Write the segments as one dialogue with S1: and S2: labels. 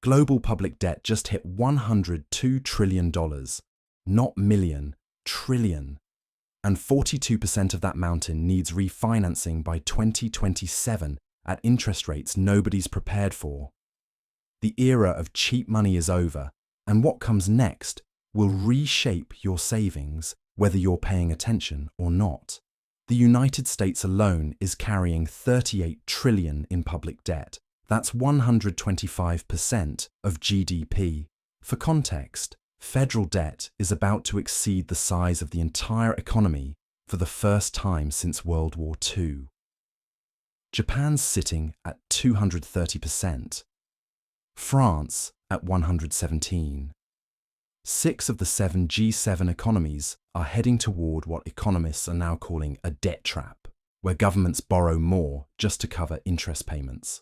S1: Global public debt just hit $102 trillion, not million, trillion. And 42% of that mountain needs refinancing by 2027 at interest rates nobody's prepared for. The era of cheap money is over, and what comes next will reshape your savings, whether you're paying attention or not. The United States alone is carrying $38 trillion in public debt. That's 125% of GDP. For context, federal debt is about to exceed the size of the entire economy for the first time since World War II. Japan's sitting at 230%. France at 117%. 6 of the 7 G7 economies are heading toward what economists are now calling a debt trap, where governments borrow more just to cover interest payments.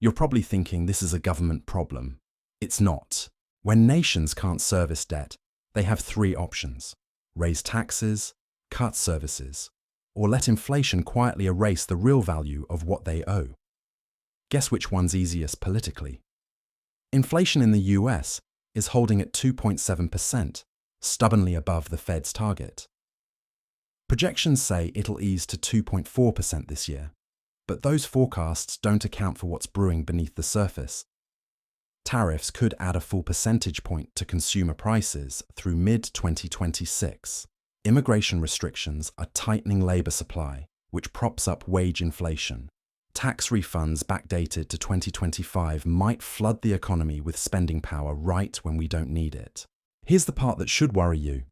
S1: You're probably thinking this is a government problem. It's not. When nations can't service debt, they have 3 options: raise taxes, cut services, or let inflation quietly erase the real value of what they owe. Guess which one's easiest politically? Inflation in the US is holding at 2.7%, stubbornly above the Fed's target. Projections say it'll ease to 2.4% this year, but those forecasts don't account for what's brewing beneath the surface. Tariffs could add a full percentage point to consumer prices through mid-2026. Immigration restrictions are tightening labor supply, which props up wage inflation. Tax refunds backdated to 2025 might flood the economy with spending power right when we don't need it. Here's the part that should worry you.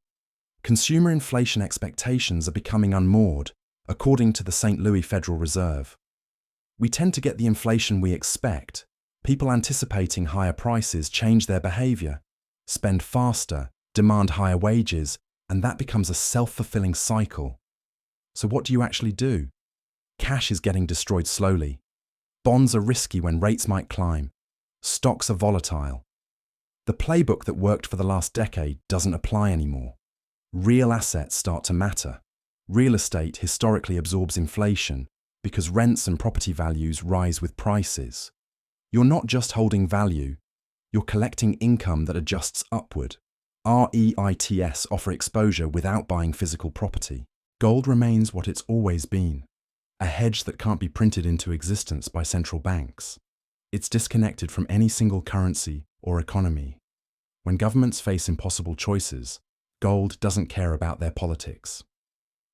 S1: Consumer inflation expectations are becoming unmoored, according to the St. Louis Federal Reserve. We tend to get the inflation we expect. People anticipating higher prices change their behavior, spend faster, demand higher wages, and that becomes a self-fulfilling cycle. So what do you actually do? Cash is getting destroyed slowly. Bonds are risky when rates might climb. Stocks are volatile. The playbook that worked for the last decade doesn't apply anymore. Real assets start to matter. Real estate historically absorbs inflation because rents and property values rise with prices. You're not just holding value, you're collecting income that adjusts upward. REITs offer exposure without buying physical property. Gold remains what it's always been, a hedge that can't be printed into existence by central banks. It's disconnected from any single currency or economy. When governments face impossible choices, gold doesn't care about their politics.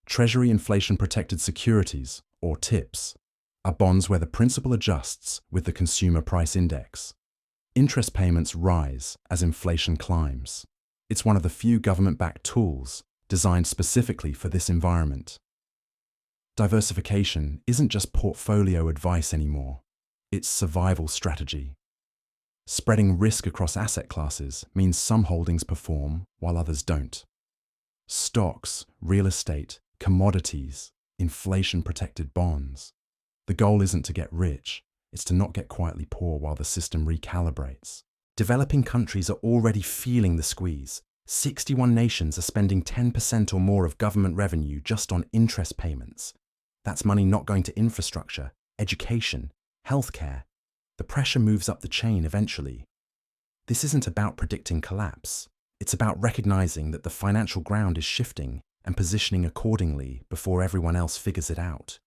S1: Treasury inflation-protected securities, or TIPS, are bonds where the principal adjusts with the consumer price index. Interest payments rise as inflation climbs. It's one of the few government-backed tools designed specifically for this environment. Diversification isn't just portfolio advice anymore. It's survival strategy. Spreading risk across asset classes means some holdings perform while others don't. Stocks, real estate, commodities, inflation-protected bonds. The goal isn't to get rich, it's to not get quietly poor while the system recalibrates. Developing countries are already feeling the squeeze. 61 nations are spending 10% or more of government revenue just on interest payments. That's money not going to infrastructure, education, healthcare. The pressure moves up the chain eventually. This isn't about predicting collapse. It's about recognizing that the financial ground is shifting and positioning accordingly before everyone else figures it out.